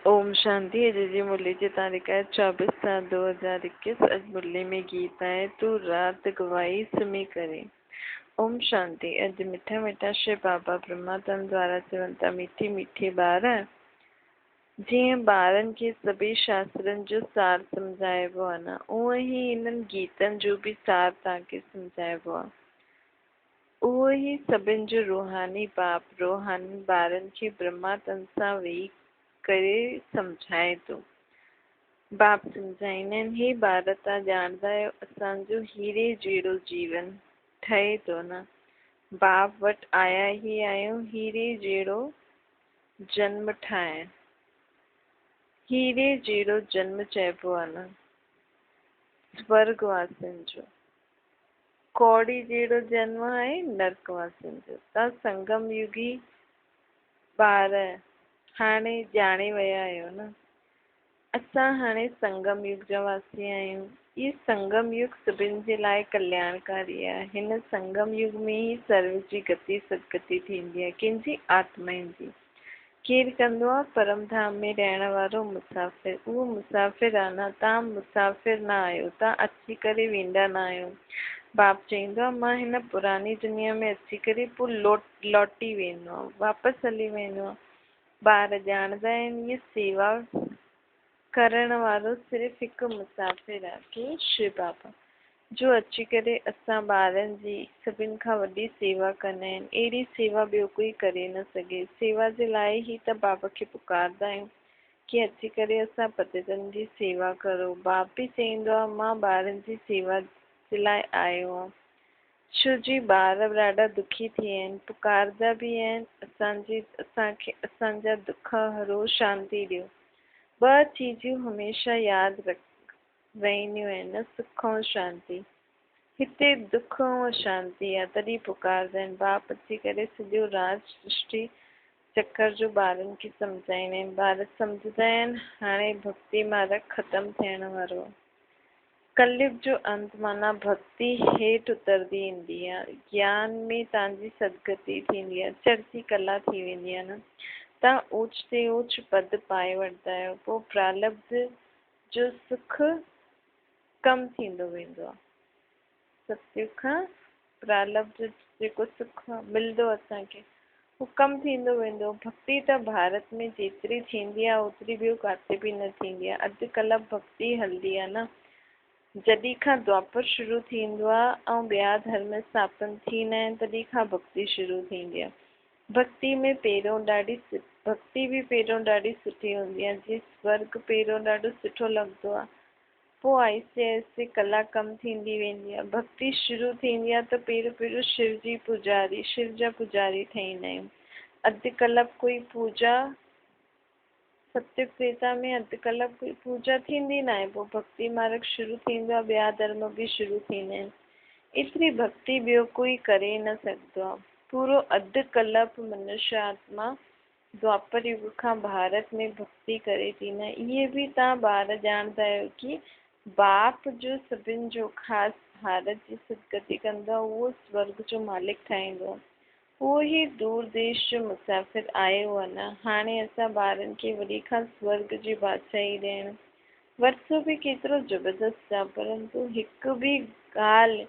ओम शांति। अजय जी मुरली की तारीख है 24/7/2021। आज मुरली में गीत है तू रात गवाई सुमी करे। ओम शांति। अज मिठा मिठा श्री बाबा ब्रह्मातम द्वारा चवंता मीठी मीठी बार जीअं ॿारनि खे सभी शास्त्रनि जो सार सम्झाइबो आहे न, उहो ई इन्हनि गीतनि जो बि सार तव्हांखे सम्झाइबो आहे। उहो ई सभिनि जो रूहानी बाप रूहानी ॿारनि खे ब्रह्मातम सां वेही करे सम्झाए थो। बाप सम्झाईंदा आहिनि, हे ॿार तव्हां ॼाणंदा आहियो असांजो हीरे जहिड़ो जीवन ठहे थो न। बाप वटि आया ई आहियूं हीरे जहिड़ो जन्म ठाहिण। हीरे जहिड़ो जन्म चइबो आहे न स्वर्गवासियुनि जो। कौड़ी जहिड़ो जन्म आहे नरकवासियुनि जो। तव्हां संगम युगी ॿार हाणे ॼाणे विया आहियो न। असां हाणे संगम युग जा वासी आहियूं। ये संगम युग सभिनि जे लाइ कल्याणकारी आहे। हिन संगम युग में ई सर्व जी गति सदगति थींदी आहे। कंहिंजी आत्माउनि जी। केरु कंदो आहे? परम धाम में रहण वारो मुसाफ़िर। उहो मुसाफ़िर आहे न, तव्हां मुसाफ़िर न आहियो, तव्हां अची करे वेंदा न आहियो। बाप चईंदो आहे मां हिन पुरानी दुनिया में अची करे पोइ लौटी वेंदो आहे, वापसि हली वेंदो आहे। ॿार ॼाणंदा आहिनि इहा सेवा करण वारो सिर्फ़ु हिकु मुसाफ़िर आहे कि शिव बाबा, जो अची करे असां ॿारनि जी सभिनि खां वॾी सेवा कंदा आहिनि। अहिड़ी सेवा ॿियो कोई करे न सघे। सेवा जे लाइ ई त बाबा खे पुकारंदा आहियूं कि अची करे असां पतितनि जी सेवा करो। बाप बि चईंदो आहे मां ॿारनि जी सेवा जे लाइ आयो आहियां। छो जी ॿार ॾाढा दुखी थी विया आहिनि, पुकारंदा बि आहिनि असांखे असांजा दुख हरो शांती ॾियो। ॿ चीजूं हमेशह यादि रहंदियूं आहिनि, सुख ऐं शांति। हिते दुख ऐं शांति आहे तॾहिं पुकारंदा आहिनि। बाप अची करे सॼो राज सृष्टि चक्कर जो ॿारनि खे सम्झाईंदा आहिनि। ॿार सम्झंदा आहिनि हाणे भक्ति मार्ग ख़तमु थियण वारो आहे। कलयुग जो अंत माना भक्ति हेठि उतरदी ईंदी आहे। ज्ञान में तव्हांजी सदगति थींदी आहे, चढ़ती कला थी वेंदी आहे न। तव्हां ऊच ते ऊच पद पाए वठंदा आहियो। पोइ प्रारब्ध जो सुख कम थींदो वेंदो आहे। सतयुग खां प्रारब्ध जेको सुख मिलंदो असांखे उहो कम थींदो वेंदो। भक्ति त भारत में जेतिरी थींदी आहे ओतिरी ॿियो किथे बि न थींदी आहे। अॼुकल्ह भक्ति हलंदी आहे न। जॾहिं खां द्वापर शुरू थींदो आहे ऐं ॿिया धर्म स्थापन थींदा आहिनि तॾहिं खां भक्ति शुरू थींदी आहे। भक्ति में भक्ति बि पहिरियों ॾाढी सुठी हूंदी आहे। जीअं स्वर्ग पहिरियों ॾाढो सुठो लॻंदो आहे, पोइ आहिस्ते आहिस्ते कला कम थींदी वेंदी आहे। भक्ति शुरू थींदी आहे त पहिरियों शिव जा पुजारी ठहींदा आहियूं। अॼुकल्ह कोई पूजा सत्युग त्रेता में अॼुकल्ह कोई पूजा थींदी न आहे। पोइ भक्ति मार्ग शुरू थींदो आहे, ॿिया धर्म बि शुरू थींदा आहिनि। एतिरी भक्ति ॿियो कोई करे न सघंदो आहे। पूरो अॼुकल्ह मनुष्य आत्मा द्वापर युग खां भारत में भक्ति करे थी न। इहे बि तव्हां ॿार ॼाणंदा आहियो कि बाप जो सभिनि जो ख़ासि भारत जी सदगति कंदो आहे, उहो स्वर्ग जो मालिक ठाहींदो आहे। उहो ई दूर देश जो मुसाफ़िर आयो आहे न। हाणे असां ॿारनि खे वरी खां स्वर्ग जी बादशाही ॾियणु वरितो बि केतिरो ज़बरदस्त आहे, परंतु हिकु बि ॻाल्हि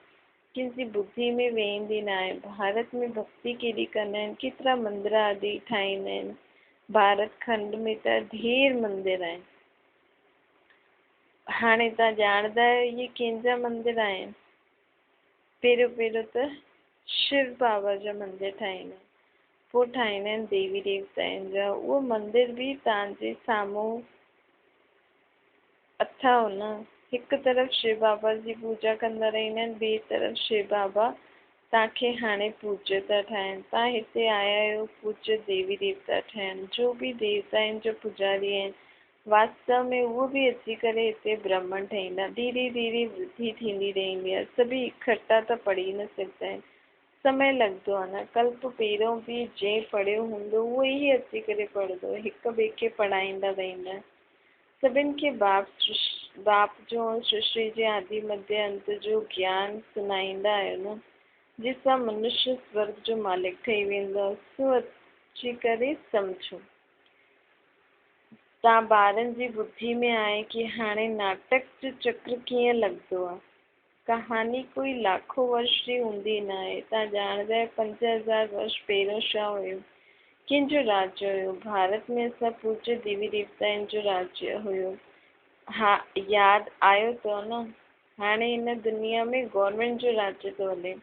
कंहिंजी बुद्धि में वेंदी न आहे। भारत में भक्ति केॾी कंदा आहिनि, केतिरा मंदर आदि ठाहींदा आहिनि। भारत खंड में त ढेर मंदर आहिनि। हाणे तव्हां ॼाणंदा आहियो इहे कंहिंजा मंदर आहिनि? पहिरियों त शिव बाबा जा मंदर ठाहींदा आहिनि, पोइ ठाहींदा आहिनि देवी देवताउनि जा। उहो मंदर बि तव्हांजे साम्हूं अथव न। हिकु तरफ़ शिव बाबा जी पूजा कंदा रहंदा आहिनि, ॿिए तरफ़ शिव बाबा तव्हांखे हाणे पूज्य था ठाहिनि। तव्हां हिते आया आहियो पूज्य देवी देवता ठहनि। जो बि देवता आहिनि जो पुजारी आहिनि वास्तव में उहो बि अची करे हिते ब्राह्मण ठहींदा। धीरे धीरे वृद्धि थींदी रहंदी आहे। सभी इकट्ठा त पढ़ी न सघंदा आहिनि, समय लॻंदो आहे न। कल्प पहिरियों बि जंहिं पढ़ियो हूंदो उहो ई अची करे पढ़ंदो, हिक ॿिए खे पढ़ाईंदा रहंदा। सभिनि खे बाप जो सृष्टि जे आदि मध्य अंत जो ज्ञान सुनाईंदा आहियो न, जिसां मनुष्य स्वर्ग जो मालिक ठही वेंदो। सो अची करे सम्झो। तव्हां ॿारनि जी ॿुधी में आहे कि हाणे नाटक जो चक्र कीअं लॻंदो आहे। कहानी कोई लाखों वर्ष जी हूंदी न आहे। तव्हां ॼाणंदा आहियो 5000 वर्ष पहिरियों छा हुयो, कंहिंजो राज्य हुयो। भारत में असां पूज्य देवी देवताउनि जो राज्य हुयो। हा, यादि आयो अथव न। हाणे हिन दुनिया में गवर्नमेंट जो राज्य थो हले।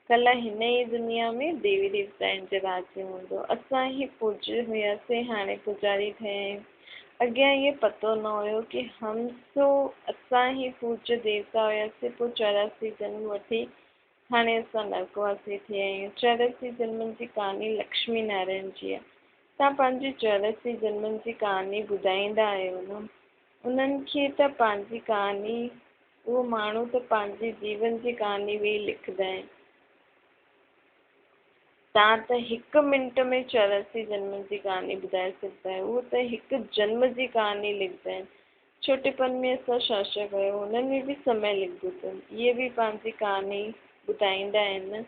कल्ह हिन ई दुनिया में देवी देवताउनि जो राज्य हूंदो। असां ई पूज्य हुयासीं, हाणे पुजारी ठहिया आहियूं। अॻियां इहो पतो न हुयो कि असां ई पूज्य देवता हुयासीं, पोइ 84 जन्म वठी हाणे असां नरकवासी थिया आहियूं। 84 जन्मनि जी कहानी लक्ष्मी नारायण जी आहे। तव्हां पंहिंजी 84 जन्मनि जी कहानी ॿुधाईंदा आहियो न। उन्हनि खे त पंहिंजी कहानी, उहो माण्हू त पंहिंजी जीवन जी कहानी वेही लिखंदा आहिनि। तव्हां त 1 मिंट में 84 जन्मनि जी कहानी ॿुधाए सघंदा आहियो। उहो त 1 जन्म जी कहानी लिखंदा आहिनि। छोटेपन में असां छा छा कयो, हुननि में बि समय लिखंदो अथनि। इहे बि पंहिंजी कहानी ॿुधाईंदा आहिनि।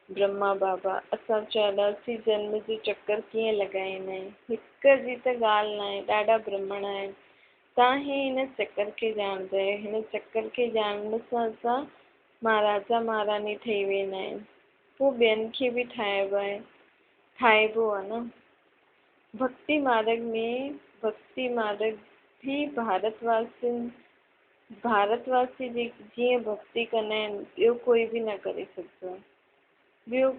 ब्रह्मा बाबा असां 84 जन्म जो चक्कर कीअं लॻाईंदा आहियूं। हिक जी त ॻाल्हि न आहे, ॾाढा ब्रह्मण आहिनि। तव्हां हिन चक्कर खे ॼाणंदा आहियो। हिन चक्कर खे ॼाणण सां असां महाराजा महारानी ठही वेंदा आहिनि। पोइ ॿियनि खे बि ठाहिबो आहे न। भक्ति मार्ग भी भारतवासी जीअं भक्ति कंदा आहिनि, ॿियो कोई बि न करे सघंदो आहे। ॿियो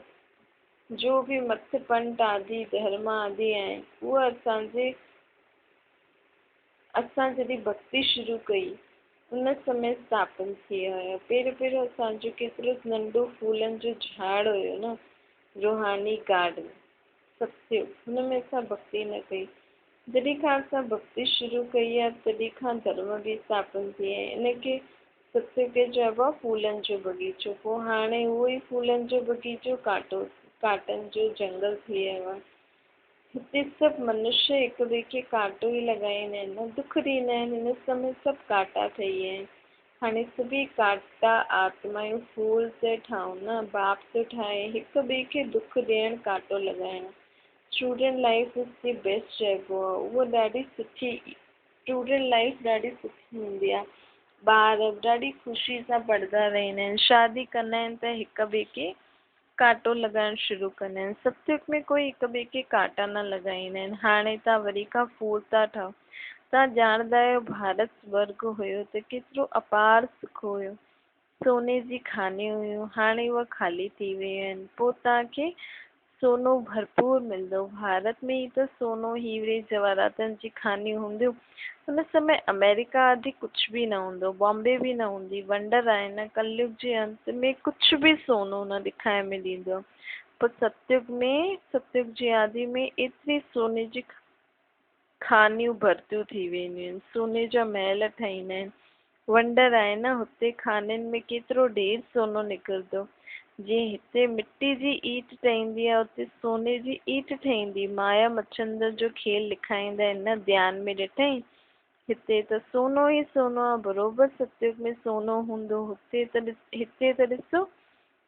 जो बि मथ पंथ आदि धर्म आदि आहिनि, उहे असां जॾहिं भक्ति शुरू कई उन समय स्थापन थिया हुया। पहिरियों असांजो केतिरो नंढो फूलनि जो झाड़ हुयो न, रूहानी गार्डन सत्संग, हुन में असां भक्ति न कई। जॾहिं खां असां भक्ति शुरू कई आहे, तॾहिं खां धर्म बि स्थापन थिया आहिनि। इनखे सत्संग चइबो आहे फूलनि जो बगीचो। पोइ हाणे उहो ई फूलनि जो बगीचो कांटनि जो जंगल थी वियो आहे। हिते सभु मनुष्य हिक ॿिए खे कांटो ई लॻाईंदा आहिनि न, दुख ॾींदा आहिनि। हिन समय सभु कांटा ठही विया आहिनि। हाणे सभी कांटा आत्मायूं फूल ते ठाहूं न, बाप थो ठाहे हिक ॿिए खे दुख ॾियणु, कांटो लॻाइणु। Student life is the best चइबो आहे। उहा ॾाढी सुठी, स्टूडेंट लाइफ ॾाढी सुठी हूंदी आहे। ॿार ॾाढी ख़ुशी सां पढ़ंदा रहंदा आहिनि। शादी कंदा आहिनि त हिक ॿिए खे कांटो लॻाइणु शुरू कंदा आहिनि। सत्संग में कोई हिक ॿिए खे कांटा न लॻाईंदा आहिनि। हाणे तव्हां वरी खां फूल था ठाहो। तव्हां ॼाणंदा आहियो भारत स्वर्ग हुयो त केतिरो अपार सुख हुयो। सोने जी खानियूं हुयूं, हाणे उहे ख़ाली थी वियूं आहिनि। पोइ तव्हांखे सोनो भरपूर मिलंदो। भारत में ई त सोनो हीरे जवाहरातनि जी खानियूं हूंदियूं। हुन समय अमेरिका आदि कुझु बि न हूंदो, बॉम्बे बि न हूंदी। वंडर आहे न, कलयुग जे अंत में कुझु बि सोनो न ॾेखारे में ॾींदो। पर सतयुग जी आदि में एतिरी सोने जी खानियूं भरतियूं थी वेंदियूं आहिनि। सोने जा महल ठाहींदा आहिनि। वंडर आहे न, हुते खाननि में केतिरो ढेर सोनो निकिरंदो। जीअं हिते मिट्टी जी ईट ठहींदी आहे, उते सोने जी ईट ठहींदी। माया मच्छंदर जो खेल लिखाईंदा आहिनि न, ध्यान में ॾिठई। हिते त सोनो ई सोनो आहे। बरोबर सतयुग में सोनो हूंदो। हिते त ॾिसो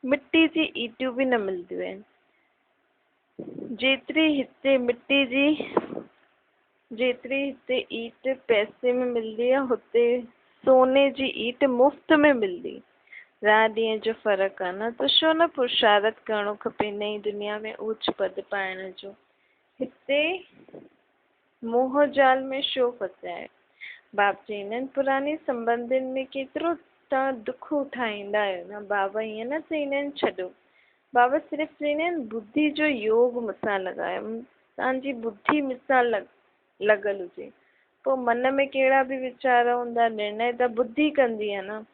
मिट्टी जी ईटियूं बि न मिलंदियूं आहिनि। जेतिरी हिते ईट पैसे में मिलंदी आहे, हुते सोने जी ईट मुफ़्त में मिलंदी। रात ॾींहं जो फ़र्क़ु आहे न। त छो न पुरुषारत करणो खपे नई दुनिया में ऊच पद पाइण जो। हिते मोह जाल में छो फसाए। बाप चईंदा आहिनि पुराने संबंधनि में केतिरो तव्हां दुख उठाईंदा आहियो न। बाबा ईअं न चईंदा आहिनि छॾो। बाबा सिर्फ़ु चईंदा आहिनि बुद्धि जो योग मूंसां लॻायो। तव्हांजी बुद्धि मूंसां लॻल हुजे। पोइ मन में कहिड़ा बि वीचार हूंदा, निर्णय त बुद्धि कंदी आहे न।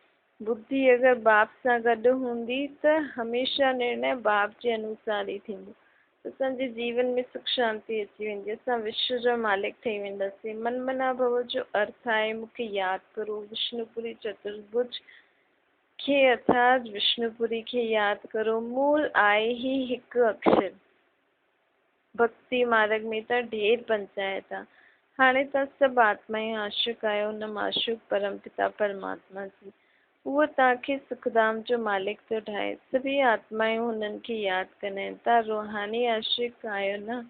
बुद्धि अगरि बाप सां गॾु हूंदी त हमेशह निर्णय बाप जे अनुसार ई थींदो। असांजे जीवन में सुख शांति अची वेंदी। असां विश्व जो मालिक ठही वेंदासीं। मनमना भव जो अर्थ आहे मूंखे यादि करो। विष्णुपुरी चतुर्भुज खे अर्थात विष्णुपुरी खे यादि करो। मूल आहे ई हिकु अक्षर। भक्ति मार्ग में त ढेर पंचायत आहे। हाणे तव्हां सभु आत्माऊं आशिक़ आहियो न माशूक परम पिता परमात्मा जी। उहो तव्हांखे सुखधाम जो मालिक थो ठाहे। सभी आत्माऊं हुननि खे यादि कंदा आहिनि। तव्हां रूहानी आशिक़ आहियो न,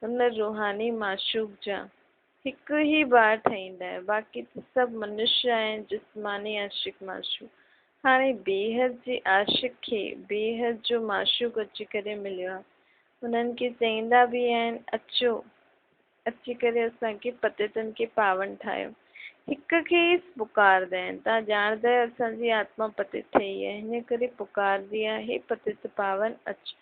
हुन रूहानी माशूक जा। हिकु ही बार ठहींदा आहियो, बाक़ी त सभु मनुष्य आहिनि जिस्मानी आशिक माशूक। हाणे बेहद जे आशिक खे बेहद जो माशूक अची करे मिलियो आहे, उन्हनि खे चईंदा बि आहिनि अचो अची करे असांखे पतितनि खे पावन ठाहियो। हिक खे ई पुकारदा आहिनि। तव्हां ॼाणदा आहियो असांजी आत्मा पतित ठही आहे, हिन करे पुकारदी आहे हे पतित पावन अच।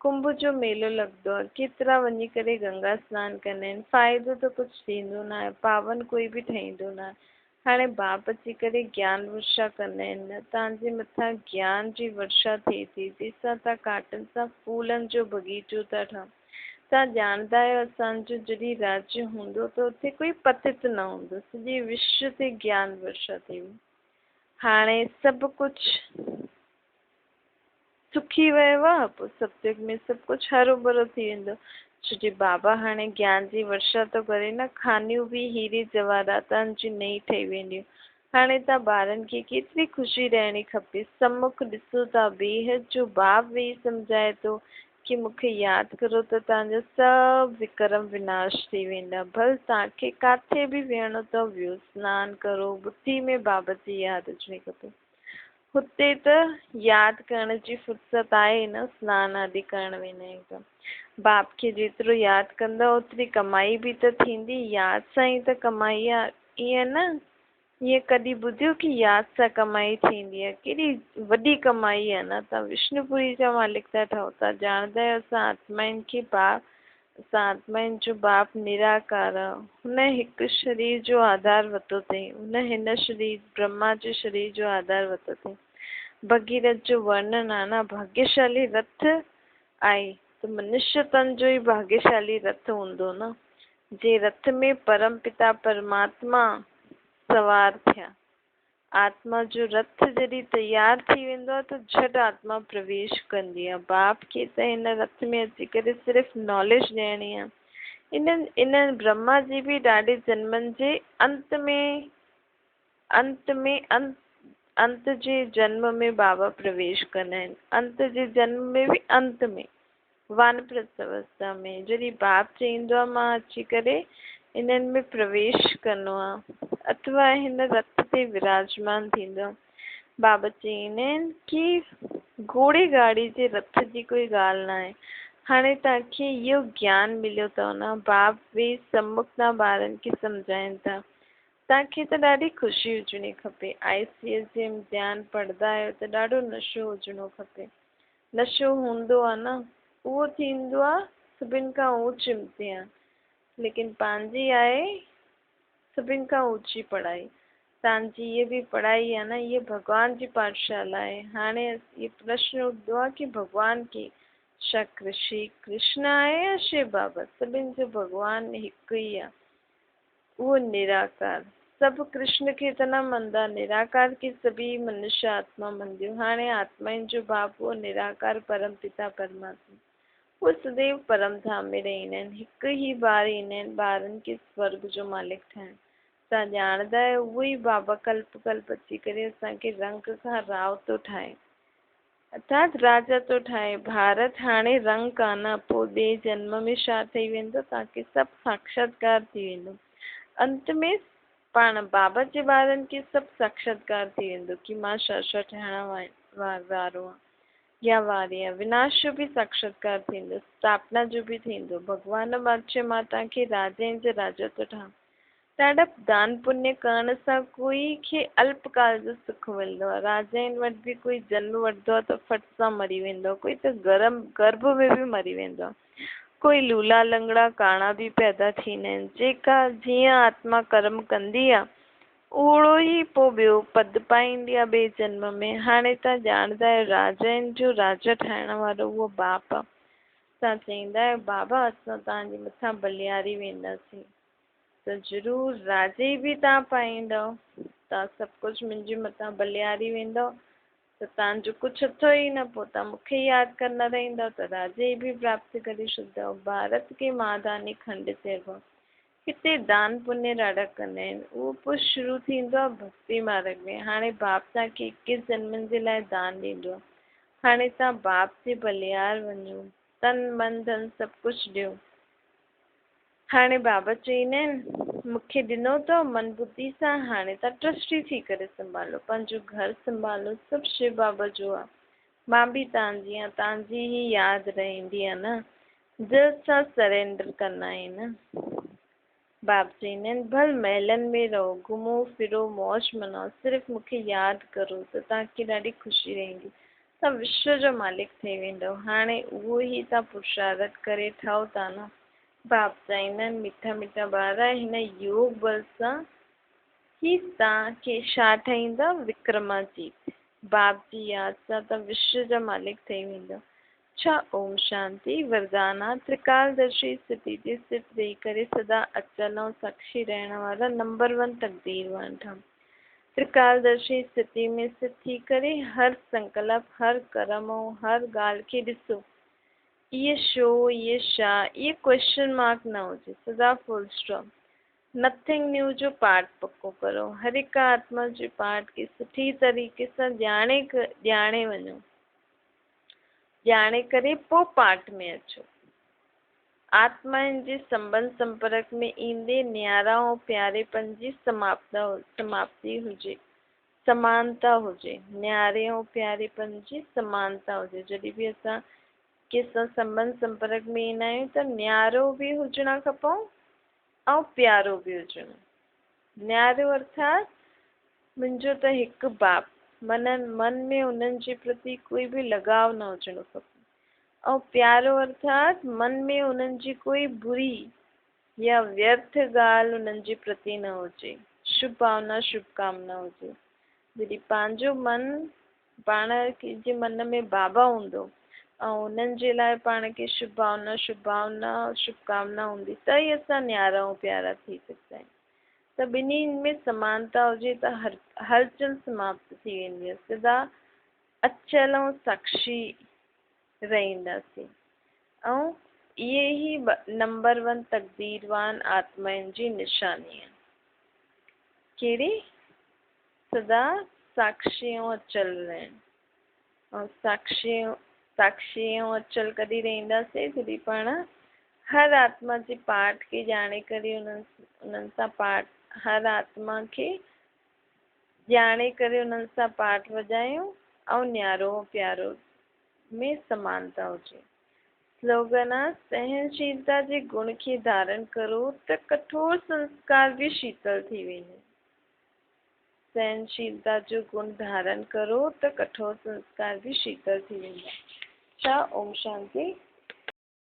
कुंभ जो मेलो लॻंदो आहे, केतिरा वञी करे गंगा सनानु कंदा आहिनि, फ़ाइदो त कुझु थींदो न आहे, पावन कोई बि ठहींदो न आहे। हाणे बाप अची करे ज्ञान वर्षा कंदा आहिनि, तव्हांजे मथां ज्ञान जी वर्षा थिए थी, जंहिंसां तव्हां काटनि सां फूलनि जो बगीचो था ठाहो। तव्हां ॼाणदा आहियो असांजो जॾहिं राज्य हूंदो त उते कोई पतित न हूंदो, सॼे विश्व ते ज्ञान वर्षा थी। हाणे सभु कुझु सुखी वियो आहे, पोइ सब्जेक्ट में सभु कुझु हरो भरो थी वेंदो, छो जो बाबा हाणे ज्ञान जी वर्षा थो करे न। खानियूं बि हीरे जवाहरातनि जी नई ठही वेंदियूं। हाणे तव्हां ॿारनि खे केतिरी ख़ुशी ॾियणी खपे, सम्मुख ॾिसो था बेहद जो बाप वेही सम्झाए थो कि मूंखे यादि करो त तव्हांजा सभु विक्रम विनाश थी वेंदा। भले तव्हांखे किथे बि वेहणो अथव वियो, सनानु करो, बुद्धि में बाबा जी यादि अचणी खपे। हुते त यादि करण जी फुर्सत आहे न, सनानु आदि करणु वेंदा आहियूं त। बाप खे जेतिरो यादि कंदा ओतिरी कमाई बि त थींदी, यादि सां ई त कमाई आहे। ईअं न, ईअं कॾहिं ॿुधियो कि यादि सां कमाई थींदी आहे? केॾी वॾी कमाई आहे न। तव्हां विष्णुपुरी जा मालिक था ठहो। तव्हां ॼाणदा आहियो असां आत्माउनि खे बाप, असां आत्माउनि जो बाप निराकार आहे। हुन हिकु शरीर जो आधार वरितो अथई, हुन हिन शरीर ब्रह्मा जे शरीर जो आधार वरितो अथई। भगीरथ जो वर्णन आहे न, भाग्यशाली रथ आहे त मनुष्य तन जो ई भाग्यशाली रथ हूंदो न, जे रथ में परम पिता परमात्मा सवार थिया। आत्मा जो रथ जॾहिं तैयार थी वेंदो आहे त झटि आत्मा प्रवेश कंदी आहे। बाप खे त हिन रथ में अची करे सिर्फ़ु नॉलेज ॾियणी आहे। इन ब्रह्मा जी बि ॾाढे जन्मनि जे अंत जे जन्म में बाबा प्रवेश कंदा आहिनि। अंत जे जन्म में बि अंत में वानप्रस्थ अवस्था में जॾहिं बाप चईंदो आहे मां अची करे इन्हनि में प्रवेश करणो आहे अथवा हिन रथ ते विराजमान थींदो आहे। बाबा चईंदा आहिनि कि घोड़े गाड़ी जे रथ जी कोई ॻाल्हि न आहे। हाणे तव्हांखे इहो ज्ञान मिलियो अथव न, बाप वे सम्मुख ना ॿारनि खे सम्झाइनि था। तव्हांखे त ॾाढी ख़ुशी हुजणी खपे। ICS जे इम्तिहान पढ़ंदा आहियो त ॾाढो नशो हुजणो खपे। नशो हूंदो आहे न, उहो थींदो आहे सभिनि खां ऊच इम्तिहान, लेकिन पंहिंजी आहे सभिनि खां ऊची पढ़ाई। तव्हांजी इहा बि पढ़ाई आहे न, इहा भॻवान जी पाठशाला आहे। हाणे इहो प्रश्न उठंदो आहे कि भॻवान के छा श्री कृष्ण आहे या शिव बाबा? सभिनि जो भॻवान हिकु ई आहे, उहो निराकार। सभु कृष्ण खे त न मञदा, निराकार खे सभी मनुष्य आत्मा मञदियूं। हाणे आत्माउनि जो बाप उहो निराकार परम पिता परमात्मा, उहो सदैव परम धाम में रहंदा आहिनि। हिकु ई बार ईंदा आहिनि ॿारनि खे स्वर्ग जो मालिक ठाहिण। तव्हां ॼाणदा आहियो उहो ई बाबा कल्प कल्प अची करे असांखे रंग खां राव थो ठाहे, अर्थात राजा थो ठाहे। भारत हाणे रंग कान, पोइ ॿिए जन्म में छा ठही वेंदो, तव्हांखे सभु साक्षात्कार थी वेंदो। अंत में पाण बाबा जे ॿारनि खे सभु साक्षात्कार थी वेंदो कि मां छा छा ठहण वारो आहियां या वारी आहे। विनाश जो बि साक्षात्कार थींदो, स्थापना जो बि थींदो। भॻवान बादशाह मां तव्हांखे राजाउनि जो राजा थो ठाहियां। ॾाढा दान पुण्य करण सां कोई खे अल्पकाल जो सुख मिलंदो आहे। राजाउनि वटि बि कोई जन्म वठंदो आहे त फट सां मरी वेंदो आहे, कोई त गर्भ में बि मरी वेंदो आहे, कोई लूला लंगड़ा काणा बि पैदा थींदा आहिनि। जेका जीअं आत्मा कर्म कंदी आहे ओड़ो ई पोइ ॿियो पद पाईंदी आहे ॿिए जन्म में। हाणे तव्हां ॼाणदा आहियो राजाउनि जो राजा ठाहिण वारो उहो बाप आहे। तव्हां चईंदा आहियो बाबा असां तव्हांजे मथां बलिहारी वेंदासीं, त ज़रूरु राजे बि तव्हां पाईंदव। तव्हां सभु कुझु मुंहिंजे मथां बलिहारी वेंदव त तव्हांजो कुझु अथव ई न, पोइ तव्हां मूंखे यादि कंदा रहंदव त राजे बि प्राप्त करे छॾींदव। भारत के महादानी खंड चइबो आहे। हिते दान पुण्य ॾाढा कंदा आहिनि, उहो पोइ शुरू थींदो आहे भक्ति मार्ग में। हाणे बाप तव्हांखे 21 जन्मनि जे लाइ दान ॾींदो आहे। हाणे तव्हां बाप जे बलिहार वञो, तन मन धन सभु कुझु ॾियो। हाणे बाबा चईंदा आहिनि मूंखे ॾिनो अथव मन बुद्धि सां, हाणे तव्हां ट्रस्टी थी करे संभालो, पंहिंजो घर संभालो, सभु शिव बाबा जो आहे। मां बि तव्हांजी आहियां, तव्हांजी ही यादि रहंदी आहे न, दिलि सां सरेंडर कंदा आहिनि। बाप चईंदा आहिनि भल महलनि में रहो, घुमो फिरो, मौज मनाओ, सिर्फ़ु मूंखे यादि करो त तव्हांखे ॾाढी ख़ुशी रहंदी, तव्हां विश्व जो मालिक ठही वेंदव। हाणे उहो ई तव्हां पुरुषार्थ करे ठहो था न। बाप चईंदा आहिनि मिठा मिठा ॿार, हिन योग बल सां ही तव्हांखे छा ठाहींदव, विक्रमाजीत। बाप जी यादि सां तव्हां विश्व जा मालिक ठही वेंदव। छा ओम शांति वरदान आहे। त्रिकालदर्शी स्थिति ते स्थित रही करे सदा अचल ऐं साक्षी रहण वारा नंबर 1 तकदीरवान ठहो। त्रिकालदर्शी स्थिति में स्थित थी करे हर संकल्प, हर कर्म ऐं हर ॻाल्हि खे ॾिसो, इहे छो, इहे छा, इहे क्वेश्चन मार्क न हुजे, सदा फुल स्टॉप। नथिंग न्यू जो पाठ पक्को करो, हर हिक आत्मा जे पाठ खे सुठी तरीक़े सां ॼाणे वञो, ॼाणे करे पोइ पाठ में अचो। आत्माउनि जे संबंध संपर्क में ईंदे न्यारा ऐं प्यारेपन जी समाप्ति हुजे, समानता हुजे, न्यारे ऐं प्यारेपन जी समानता हुजे। जॾहिं बि असां कंहिंसां संबंध संपर्क में ईंदा आहियूं त न्यारो बि हुजणु खपऊं ऐं प्यारो बि हुजणो। न्यारो अर्थात मुंहिंजो त हिकु बाप, मन में उन्हनि जे प्रति कोई बि लगाव न हुजणो खपे। ऐं प्यारो अर्थात मन में उन्हनि जी कोई बुरी या व्यर्थ ॻाल्हि उन्हनि जे प्रति न हुजे, शुभ भावना शुभकामना हुजे। जॾहिं पंहिंजो मन, पाण जे मन में बाबा हूंदो ऐं उन्हनि जे लाइ पाण खे शुभ भावना शुभकामना हूंदी, त ई असां न्यारा ऐं प्यारा थी सघंदा आहियूं। त ॿिन्ही में समानता हुजे त हलचल समाप्त थी वेंदी आहे, सदा अचल ऐं साक्षी रहंदासीं। ऐं इहे ई नंबर 1 तकदीरवान आत्माउनि जी निशानी आहे। कहिड़ी? सदा साक्षी ऐं अचल रहनि। ऐं साक्षी ऐं अचल कॾहिं रहंदासीं, जॾहिं पाण हर आत्मा जे पाठ खे ॼाणे करे उन्हनि सां पाठ, हर आत्मा खे ॼाणे करे उन्हनि सां पाठ वॼायूं ऐं न्यारो प्यारो में समानता हुजे। स्लोगन आहे सहनशीलता जे गुण खे धारण करो त कठोर संस्कार बि शीतल थी वेंदा। सहनशीलता जो गुण धारण करो त कठोर संस्कार बि शीतल थी वेंदा। छा ओम शांति।